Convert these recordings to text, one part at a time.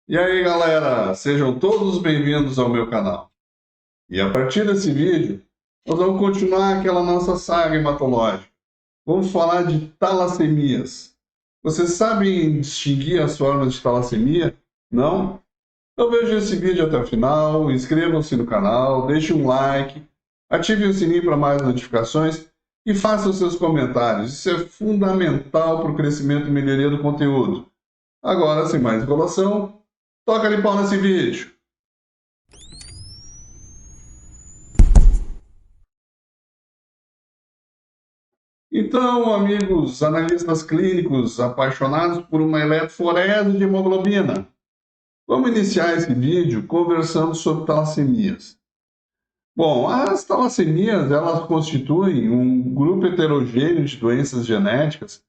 E aí, galera, sejam todos bem-vindos ao meu canal. E a partir desse vídeo, nós vamos continuar aquela nossa saga hematológica. Vamos falar de talassemias. Vocês sabem distinguir as formas de talassemia? Não? Então vejam esse vídeo até o final, inscrevam-se no canal, deixem um like, ativem o sininho para mais notificações e façam seus comentários. Isso é fundamental para o crescimento e melhoria do conteúdo. Agora, sem mais enrolação, toca ali pau nesse vídeo. Então, amigos analistas clínicos apaixonados por uma eletroforese de hemoglobina, vamos iniciar esse vídeo conversando sobre talassemias. Bom, as talassemias, elas constituem um grupo heterogêneo de doenças genéticas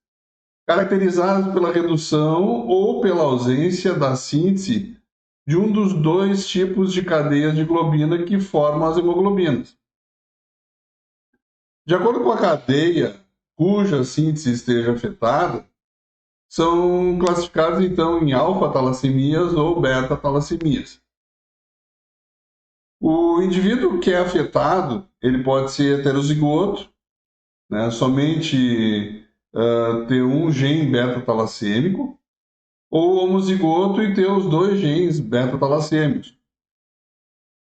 caracterizadas pela redução ou pela ausência da síntese de um dos dois tipos de cadeias de globina que formam as hemoglobinas. De acordo com a cadeia cuja síntese esteja afetada, são classificados então em alfa-talassemias ou beta-talassemias. O indivíduo que é afetado, ele pode ser heterozigoto, né, somente ter um gene beta-talassêmico, ou homozigoto e ter os dois genes beta-talassêmicos.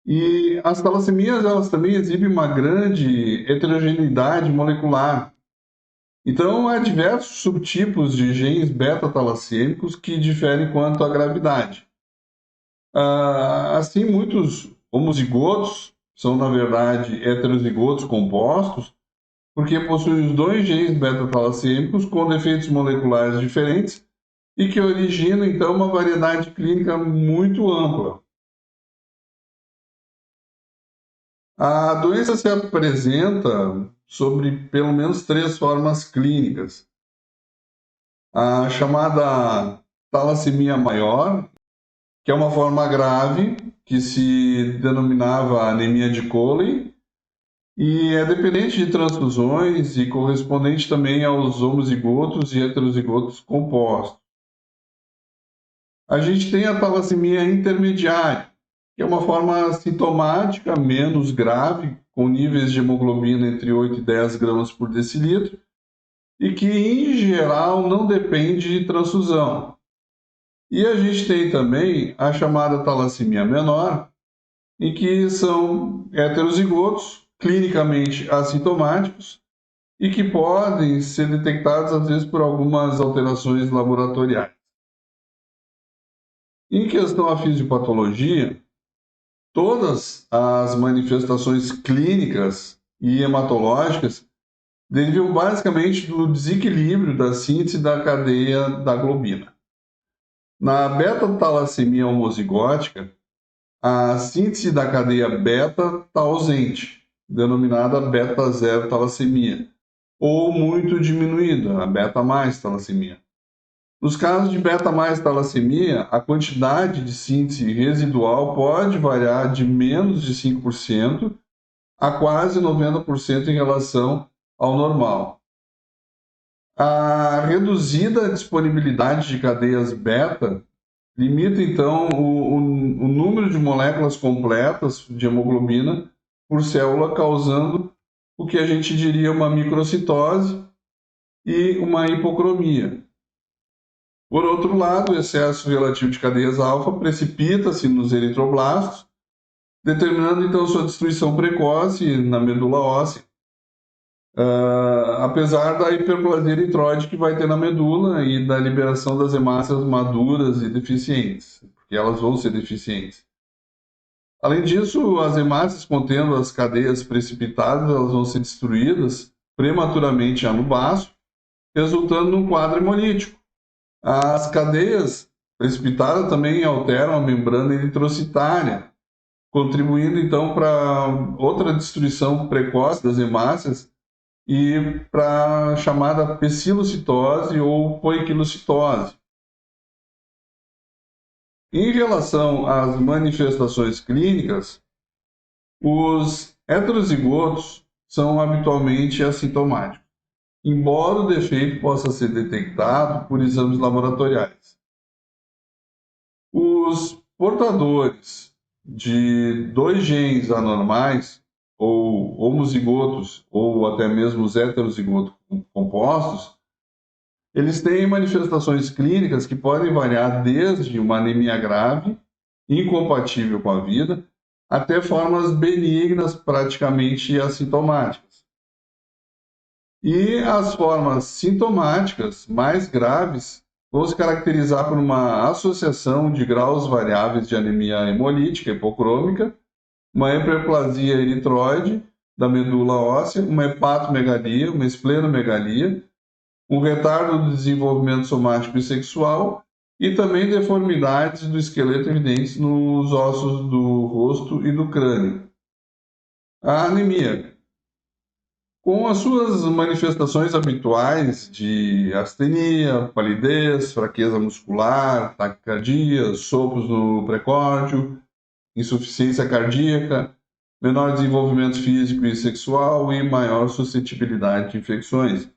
E as talassemias, elas também exibem uma grande heterogeneidade molecular. Então, há diversos subtipos de genes beta-talassêmicos que diferem quanto à gravidade. Assim, muitos homozigotos são, na verdade, heterozigotos compostos, porque possuem os dois genes beta-talassêmicos com defeitos moleculares diferentes e que originam, então, uma variedade clínica muito ampla. A doença se apresenta sobre pelo menos três formas clínicas. A chamada talassemia maior, que é uma forma grave, que se denominava anemia de Coley, e é dependente de transfusões e correspondente também aos homozigotos e heterozigotos compostos. A gente tem a talassemia intermediária, que é uma forma sintomática menos grave, com níveis de hemoglobina entre 8 e 10 gramas por decilitro, e que, em geral, não depende de transfusão. E a gente tem também a chamada talassemia menor, em que são heterozigotos, clinicamente assintomáticos, e que podem ser detectados, às vezes, por algumas alterações laboratoriais. Em questão à fisiopatologia, todas as manifestações clínicas e hematológicas derivam basicamente do desequilíbrio da síntese da cadeia da globina. Na beta-talassemia homozigótica, a síntese da cadeia beta está ausente, denominada beta-zero talassemia, ou muito diminuída, a beta-mais talassemia. Nos casos de beta-mais talassemia, a quantidade de síntese residual pode variar de menos de 5% a quase 90% em relação ao normal. A reduzida disponibilidade de cadeias beta limita, então, o número de moléculas completas de hemoglobina por célula, causando o que a gente diria uma microcitose e uma hipocromia. Por outro lado, o excesso relativo de cadeias alfa precipita-se nos eritroblastos, determinando, então, sua destruição precoce na medula óssea, apesar da hiperplasia eritroide que vai ter na medula e da liberação das hemácias maduras e deficientes, porque elas vão ser deficientes. Além disso, as hemácias contendo as cadeias precipitadas, elas vão ser destruídas prematuramente já no baço, resultando num quadro hemolítico. As cadeias precipitadas também alteram a membrana eritrocitária, contribuindo então para outra destruição precoce das hemácias e para a chamada pecilocitose ou poiquilocitose. Em relação às manifestações clínicas, os heterozigotos são habitualmente assintomáticos, embora o defeito possa ser detectado por exames laboratoriais. Os portadores de dois genes anormais, ou homozigotos, ou até mesmo os heterozigotos compostos, eles têm manifestações clínicas que podem variar desde uma anemia grave, incompatível com a vida, até formas benignas, praticamente assintomáticas. E as formas sintomáticas mais graves vão se caracterizar por uma associação de graus variáveis de anemia hemolítica hipocrômica, uma hiperplasia eritroide da medula óssea, uma hepatomegalia, uma esplenomegalia, um retardo do desenvolvimento somático e sexual e também deformidades do esqueleto evidentes nos ossos do rosto e do crânio. A anemia, com as suas manifestações habituais de astenia, palidez, fraqueza muscular, taquicardia, sopros no precórdio, insuficiência cardíaca, menor desenvolvimento físico e sexual e maior suscetibilidade de infecções.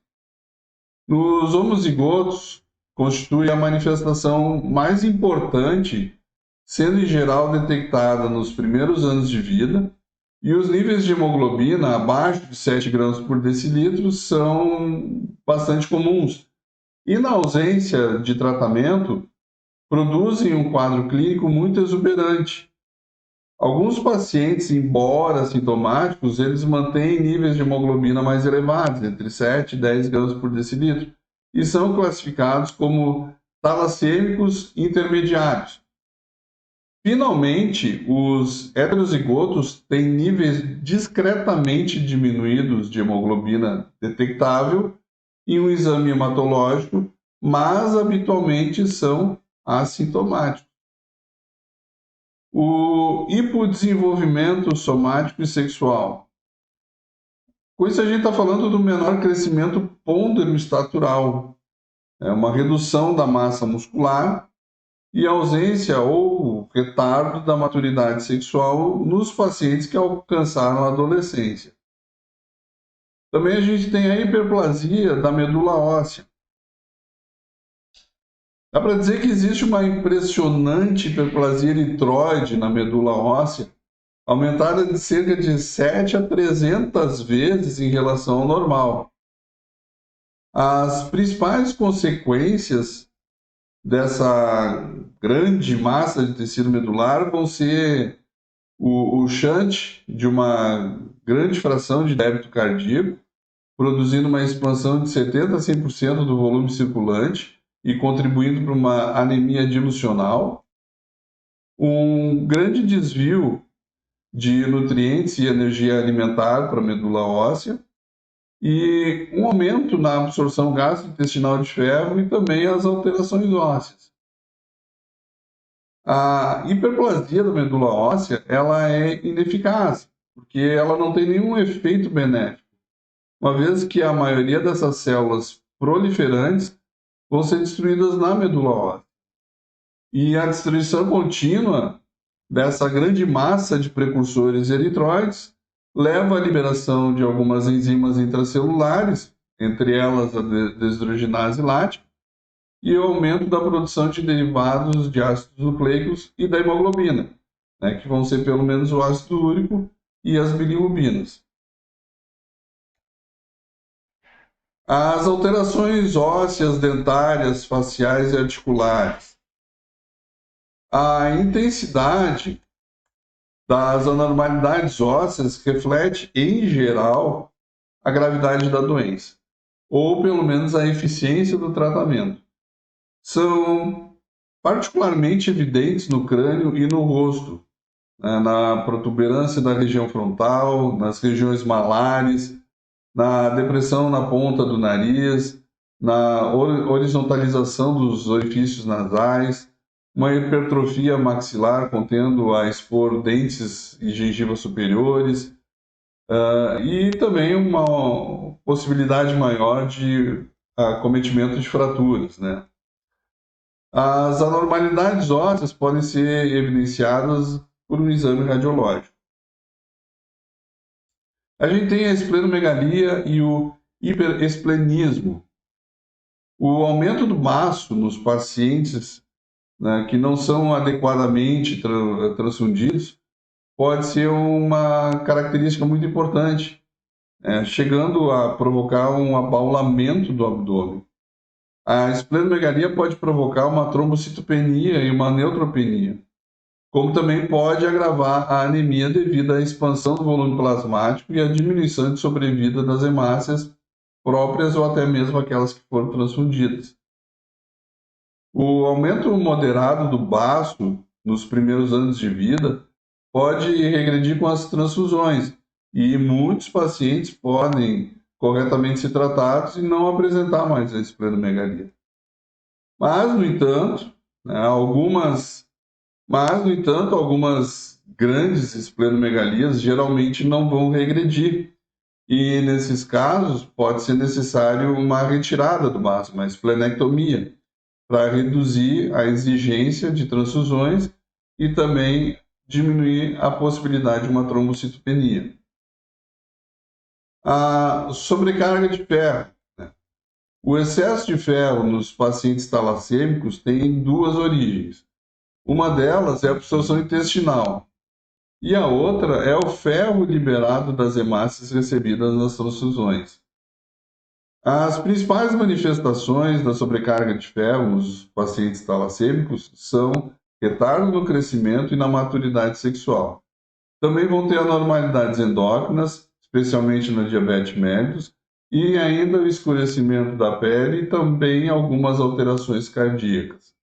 Nos homozigotos, constitui a manifestação mais importante, sendo em geral detectada nos primeiros anos de vida, e os níveis de hemoglobina abaixo de 7 gramas por decilitro são bastante comuns. E na ausência de tratamento, produzem um quadro clínico muito exuberante. Alguns pacientes, embora sintomáticos, eles mantêm níveis de hemoglobina mais elevados, entre 7 e 10 gramas por decilitro, e são classificados como talassêmicos intermediários. Finalmente, os heterozigotos têm níveis discretamente diminuídos de hemoglobina detectável em um exame hematológico, mas habitualmente são assintomáticos. O hipodesenvolvimento somático e sexual. Com isso, a gente está falando do menor crescimento pondero-estatural, uma redução da massa muscular e ausência ou retardo da maturidade sexual nos pacientes que alcançaram a adolescência. Também a gente tem a hiperplasia da medula óssea. Dá para dizer que existe uma impressionante hiperplasia eritroide na medula óssea, aumentada de cerca de 7 a 300 vezes em relação ao normal. As principais consequências dessa grande massa de tecido medular vão ser o shunt de uma grande fração de débito cardíaco, produzindo uma expansão de 70 a 100% do volume circulante e contribuindo para uma anemia dilucional, um grande desvio de nutrientes e energia alimentar para a medula óssea e um aumento na absorção gastrointestinal de ferro e também as alterações ósseas. A hiperplasia da medula óssea ela é ineficaz, porque ela não tem nenhum efeito benéfico, uma vez que a maioria dessas células proliferantes vão ser destruídas na medula óssea. E a destruição contínua dessa grande massa de precursores eritroides leva à liberação de algumas enzimas intracelulares, entre elas a desidrogenase lática, e o aumento da produção de derivados de ácidos nucleicos e da hemoglobina, que vão ser pelo menos o ácido úrico e as bilirrubinas. As alterações ósseas, dentárias, faciais e articulares. A intensidade das anormalidades ósseas reflete, em geral, a gravidade da doença, ou pelo menos a eficiência do tratamento. São particularmente evidentes no crânio e no rosto, na protuberância da região frontal, nas regiões malares, na depressão na ponta do nariz, na horizontalização dos orifícios nasais, uma hipertrofia maxilar contendo a expor dentes e gengivas superiores, e também uma possibilidade maior de acometimento de fraturas, As anormalidades ósseas podem ser evidenciadas por um exame radiológico. A gente tem a esplenomegalia e o hiperesplenismo. O aumento do baço nos pacientes né, que não são adequadamente transfundidos, pode ser uma característica muito importante, chegando a provocar um abaulamento do abdômen. A esplenomegalia pode provocar uma trombocitopenia e uma neutropenia, como também pode agravar a anemia devido à expansão do volume plasmático e à diminuição de sobrevida das hemácias próprias ou até mesmo aquelas que foram transfundidas. O aumento moderado do baço nos primeiros anos de vida pode regredir com as transfusões e muitos pacientes podem corretamente ser tratados e não apresentar mais a esplenomegalia. Mas, no entanto, algumas grandes esplenomegalias geralmente não vão regredir. E, nesses casos, pode ser necessário uma retirada do baço, uma esplenectomia, para reduzir a exigência de transfusões e também diminuir a possibilidade de uma trombocitopenia. A sobrecarga de ferro. O excesso de ferro nos pacientes talassêmicos tem duas origens. Uma delas é a absorção intestinal e a outra é o ferro liberado das hemácias recebidas nas transfusões. As principais manifestações da sobrecarga de ferro nos pacientes talassêmicos são retardo no crescimento e na maturidade sexual. Também vão ter anormalidades endócrinas, especialmente na diabetes mellitus, e ainda o escurecimento da pele e também algumas alterações cardíacas.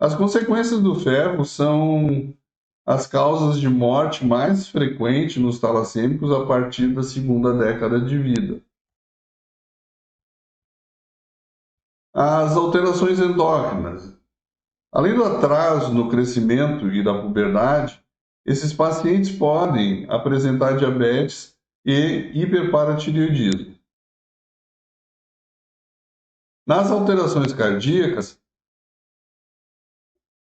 As consequências do ferro são as causas de morte mais frequentes nos talassêmicos a partir da segunda década de vida. As alterações endócrinas. Além do atraso no crescimento e da puberdade, esses pacientes podem apresentar diabetes e hiperparatireoidismo. Nas alterações cardíacas,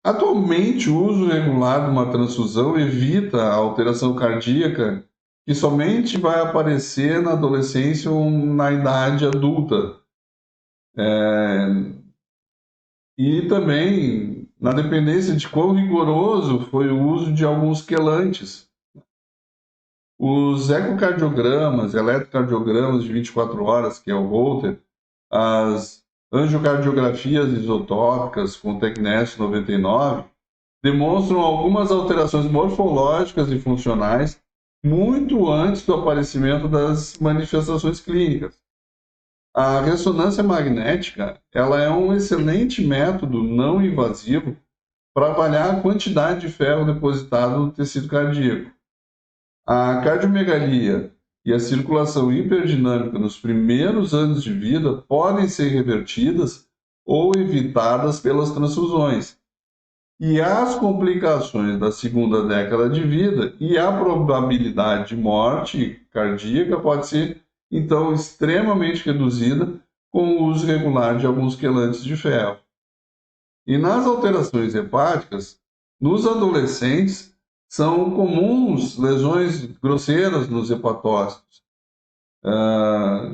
atualmente o uso regular de uma transfusão evita a alteração cardíaca que somente vai aparecer na adolescência ou na idade adulta. E também na dependência de quão rigoroso foi o uso de alguns quelantes. Os ecocardiogramas, eletrocardiogramas de 24 horas, que é o Holter, as angiocardiografias isotópicas com TECNEST 99, demonstram algumas alterações morfológicas e funcionais muito antes do aparecimento das manifestações clínicas. A ressonância magnética, ela é um excelente método não invasivo para avaliar a quantidade de ferro depositado no tecido cardíaco. A cardiomegalia e a circulação hiperdinâmica nos primeiros anos de vida podem ser revertidas ou evitadas pelas transfusões. E as complicações da segunda década de vida e a probabilidade de morte cardíaca pode ser, então, extremamente reduzida com o uso regular de alguns quelantes de ferro. E nas alterações hepáticas, nos adolescentes, são comuns lesões grosseiras nos hepatócitos,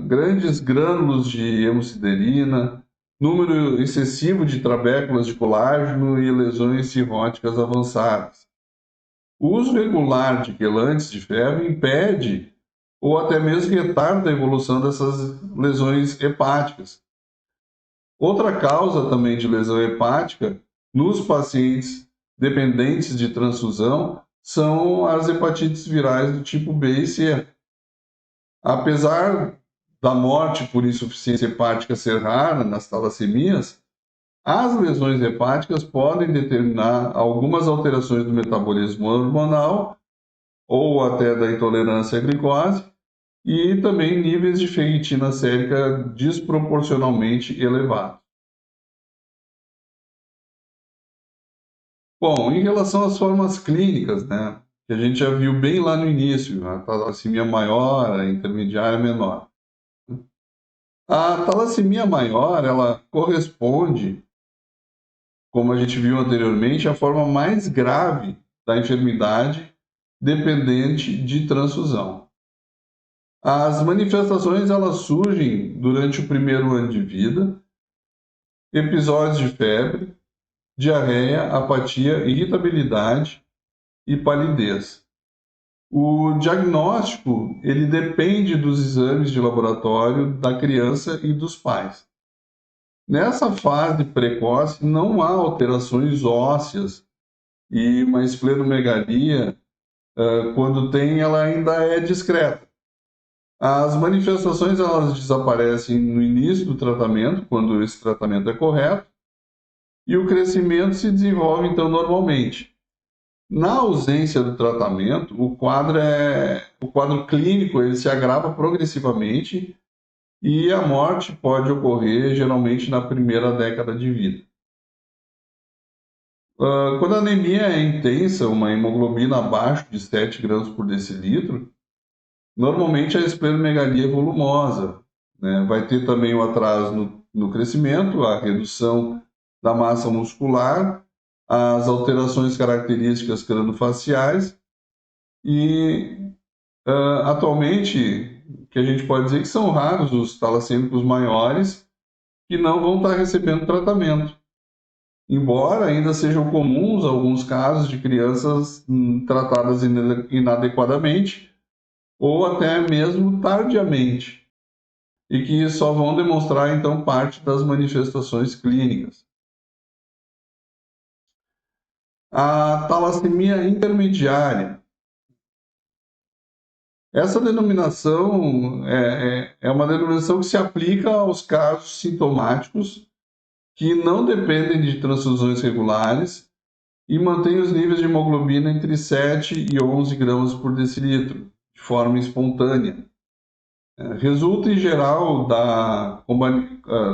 grandes grânulos de hemosiderina, número excessivo de trabéculas de colágeno e lesões cirróticas avançadas. O uso regular de quelantes de ferro impede ou até mesmo retarda a evolução dessas lesões hepáticas. Outra causa também de lesão hepática nos pacientes dependentes de transfusão são as hepatites virais do tipo B e C. Apesar da morte por insuficiência hepática ser rara nas talassemias, as lesões hepáticas podem determinar algumas alterações do metabolismo hormonal ou até da intolerância à glicose e também níveis de ferritina sérica desproporcionalmente elevados. Bom, em relação às formas clínicas, que a gente já viu bem lá no início, a talassemia maior, a intermediária, a menor. A talassemia maior, ela corresponde, como a gente viu anteriormente, à forma mais grave da enfermidade dependente de transfusão. As manifestações elas surgem durante o primeiro ano de vida, episódios de febre, diarreia, apatia, irritabilidade e palidez. O diagnóstico, ele depende dos exames de laboratório da criança e dos pais. Nessa fase precoce, não há alterações ósseas e uma esplenomegalia, quando tem, ela ainda é discreta. As manifestações elas desaparecem no início do tratamento, quando esse tratamento é correto, e o crescimento se desenvolve então normalmente. Na ausência do tratamento, o quadro clínico ele se agrava progressivamente e a morte pode ocorrer geralmente na primeira década de vida. Quando a anemia é intensa, uma hemoglobina abaixo de 7 gramas por decilitro, normalmente a esplenomegalia é volumosa, né? Vai ter também o atraso no crescimento, a redução da massa muscular, as alterações características craniofaciais e, atualmente, que a gente pode dizer que são raros os talassêmicos maiores que não vão estar recebendo tratamento. Embora ainda sejam comuns alguns casos de crianças tratadas inadequadamente ou até mesmo tardiamente, e que só vão demonstrar então parte das manifestações clínicas. A talassemia intermediária. Essa denominação é uma denominação que se aplica aos casos sintomáticos que não dependem de transfusões regulares e mantêm os níveis de hemoglobina entre 7 e 11 gramas por decilitro, de forma espontânea. Resulta, em geral, da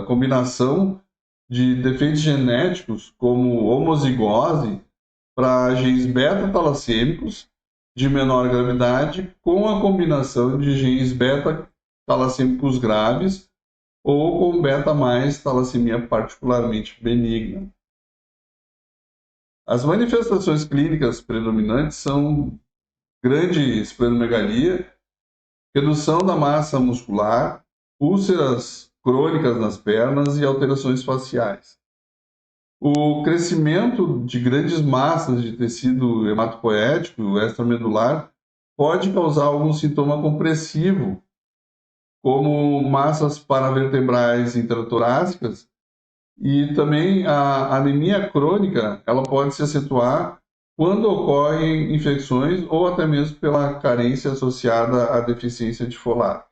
combinação de defeitos genéticos, como homozigose, para genes beta-talassêmicos de menor gravidade, com a combinação de genes beta-talassêmicos graves ou com beta mais talassemia particularmente benigna. As manifestações clínicas predominantes são grande esplenomegalia, redução da massa muscular, úlceras crônicas nas pernas e alterações faciais. O crescimento de grandes massas de tecido hematopoético extramedular pode causar algum sintoma compressivo, como massas paravertebrais intratorácicas, e também a anemia crônica, ela pode se acentuar quando ocorrem infecções ou até mesmo pela carência associada à deficiência de folato.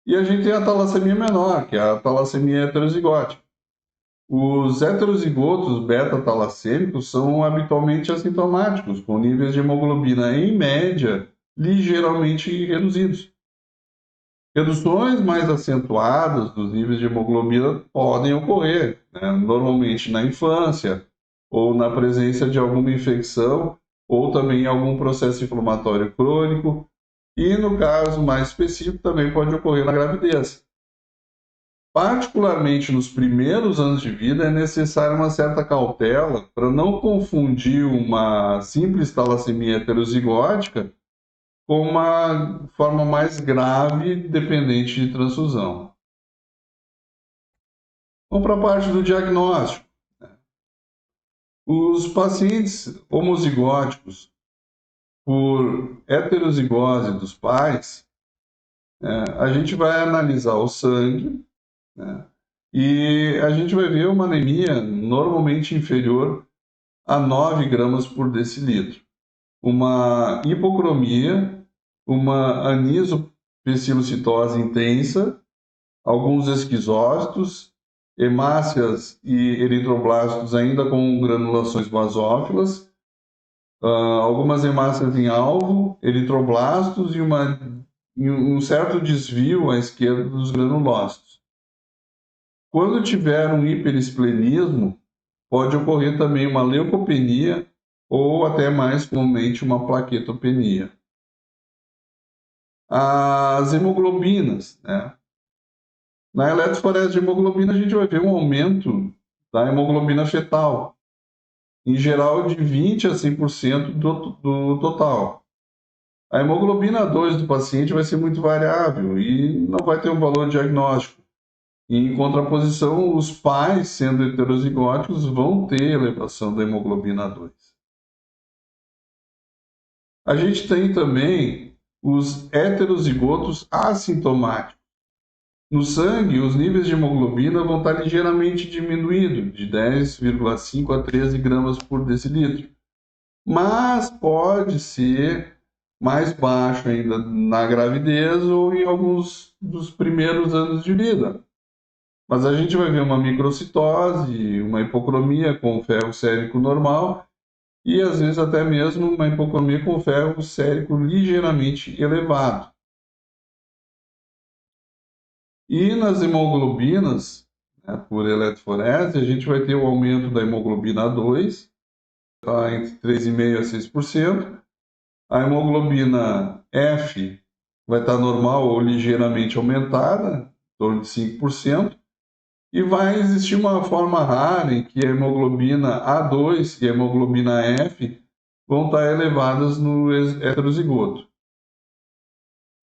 E a gente tem a talassemia menor, que é a talassemia heterozigótica. Os heterozigotos beta-talassêmicos são habitualmente assintomáticos, com níveis de hemoglobina, em média, ligeiramente reduzidos. Reduções mais acentuadas dos níveis de hemoglobina podem ocorrer, né, normalmente na infância, ou na presença de alguma infecção, ou também algum processo inflamatório crônico, e no caso mais específico também pode ocorrer na gravidez. Particularmente nos primeiros anos de vida, é necessária uma certa cautela para não confundir uma simples talassemia heterozigótica com uma forma mais grave dependente de transfusão. Vamos para a parte do diagnóstico. Os pacientes homozigóticos por heterozigose dos pais, a gente vai analisar o sangue, né, e a gente vai ver uma anemia normalmente inferior a 9 gramas por decilitro, uma hipocromia, uma anisopecilocitose intensa, alguns esquizócitos, hemácias e eritroblastos ainda com granulações basófilas, algumas hemácias em alvo, eritroblastos e um certo desvio à esquerda dos granulócitos. Quando tiver um hiperesplenismo, pode ocorrer também uma leucopenia ou até mais comumente uma plaquetopenia. As hemoglobinas, né? Na eletroforese de hemoglobina a gente vai ver um aumento da hemoglobina fetal, em geral de 20 a 100% do total. A hemoglobina 2 do paciente vai ser muito variável e não vai ter um valor diagnóstico. Em contraposição, os pais, sendo heterozigóticos, vão ter elevação da hemoglobina A2. A gente tem também os heterozigotos assintomáticos. No sangue, os níveis de hemoglobina vão estar ligeiramente diminuídos, de 10,5 a 13 gramas por decilitro. Mas pode ser mais baixo ainda na gravidez ou em alguns dos primeiros anos de vida. Mas a gente vai ver uma microcitose, uma hipocromia com ferro sérico normal e às vezes até mesmo uma hipocromia com ferro sérico ligeiramente elevado. E nas hemoglobinas, né, por eletroforese, a gente vai ter o aumento da hemoglobina A2, tá, entre 3,5% a 6%. A hemoglobina F vai estar normal ou ligeiramente aumentada, em torno de 5%. E vai existir uma forma rara em que a hemoglobina A2 e a hemoglobina F vão estar elevadas no heterozigoto.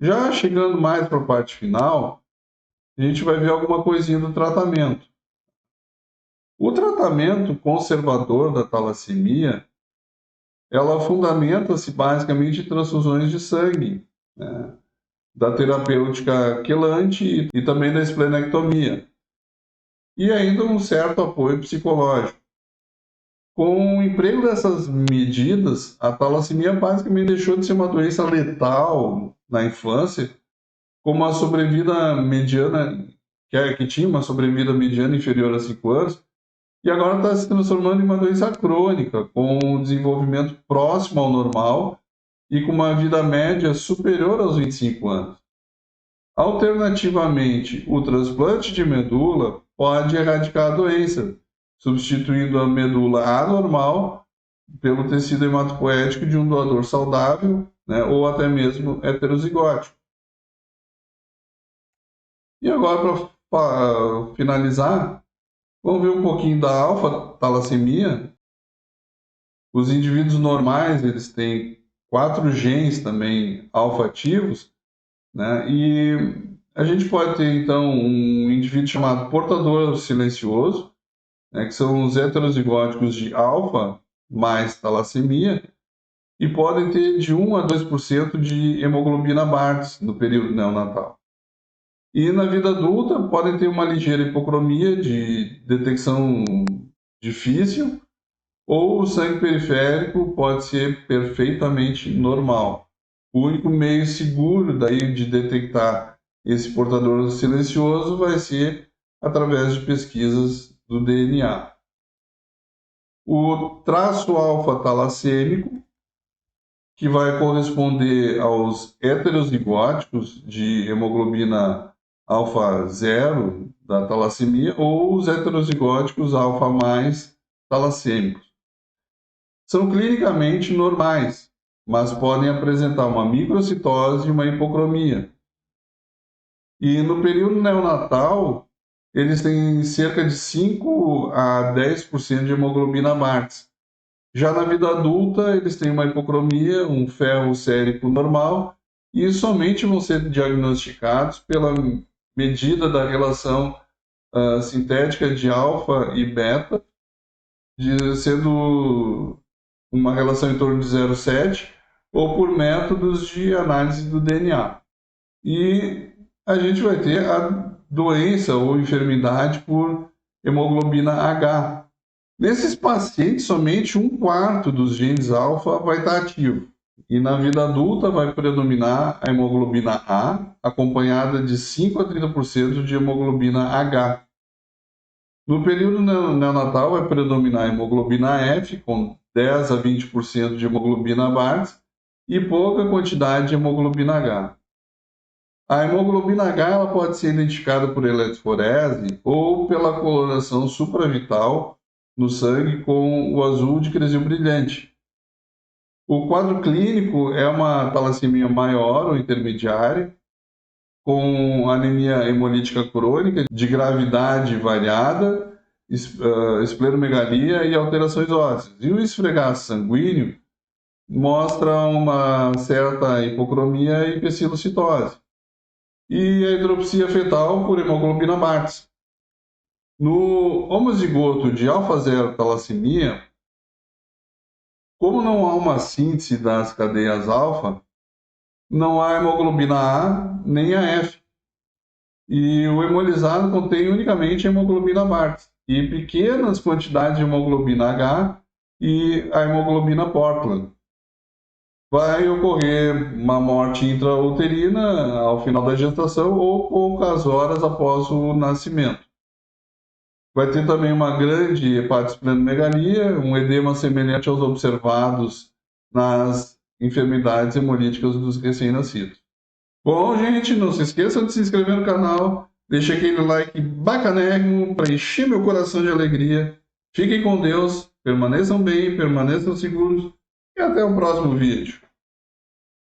Já chegando mais para a parte final, a gente vai ver alguma coisinha do tratamento. O tratamento conservador da talassemia, ela fundamenta-se basicamente em transfusões de sangue, né, da terapêutica quelante e também da esplenectomia, e ainda um certo apoio psicológico. Com o emprego dessas medidas, a talassemia basicamente deixou de ser uma doença letal na infância, com uma sobrevida mediana, que tinha uma sobrevida mediana inferior a 5 anos, e agora está se transformando em uma doença crônica, com um desenvolvimento próximo ao normal e com uma vida média superior aos 25 anos. Alternativamente, o transplante de medula pode erradicar a doença, substituindo a medula anormal pelo tecido hematopoético de um doador saudável, né, ou até mesmo heterozigótico. E agora, para finalizar, vamos ver um pouquinho da alfa-talassemia. Os indivíduos normais, eles têm 4 genes também alfa-ativos, né? E a gente pode ter, então, um indivíduo chamado portador silencioso, né, que são os heterozigóticos de alfa mais talassemia, e podem ter de 1 a 2% de hemoglobina Bartz no período neonatal. E na vida adulta podem ter uma ligeira hipocromia de detecção difícil, ou o sangue periférico pode ser perfeitamente normal. O único meio seguro daí de detectar esse portador silencioso vai ser através de pesquisas do DNA. O traço alfa-talassêmico, que vai corresponder aos heterozigóticos de hemoglobina alfa 0 da talassemia ou os heterozigóticos alfa mais talassêmicos. São clinicamente normais, mas podem apresentar uma microcitose e uma hipocromia. E no período neonatal, eles têm cerca de 5 a 10% de hemoglobina Bartz. Já na vida adulta, eles têm uma hipocromia, um ferro sérico normal, e somente vão ser diagnosticados pela medida da relação sintética de alfa e beta, sendo uma relação em torno de 0,7, ou por métodos de análise do DNA. E a gente vai ter a doença ou enfermidade por hemoglobina H. Nesses pacientes, somente 1/4 dos genes alfa vai estar ativo. E na vida adulta vai predominar a hemoglobina A, acompanhada de 5 a 30% de hemoglobina H. No período neonatal vai predominar a hemoglobina F, com 10 a 20% de hemoglobina Bartz, e pouca quantidade de hemoglobina H. A hemoglobina H ela pode ser identificada por eletroforese ou pela coloração supravital no sangue com o azul de cresceu brilhante. O quadro clínico é uma talassemia maior ou intermediária, com anemia hemolítica crônica de gravidade variada, esplenomegalia e alterações ósseas. E o esfregaço sanguíneo mostra uma certa hipocromia e pecilocitose. E a hidropsia fetal por hemoglobina Bartz. No homozigoto de alfa-0 talassemia, como não há uma síntese das cadeias alfa, não há hemoglobina A nem a F. E o hemolizado contém unicamente hemoglobina Bartz e pequenas quantidades de hemoglobina H e a hemoglobina Portland. Vai ocorrer uma morte intrauterina ao final da gestação ou poucas horas após o nascimento. Vai ter também uma grande hepatosplenomegalia, um edema semelhante aos observados nas enfermidades hemolíticas dos recém-nascidos. Bom, gente, não se esqueçam de se inscrever no canal, deixa aquele like bacanérrimo para encher meu coração de alegria. Fiquem com Deus, permaneçam bem, permaneçam seguros e até o próximo vídeo.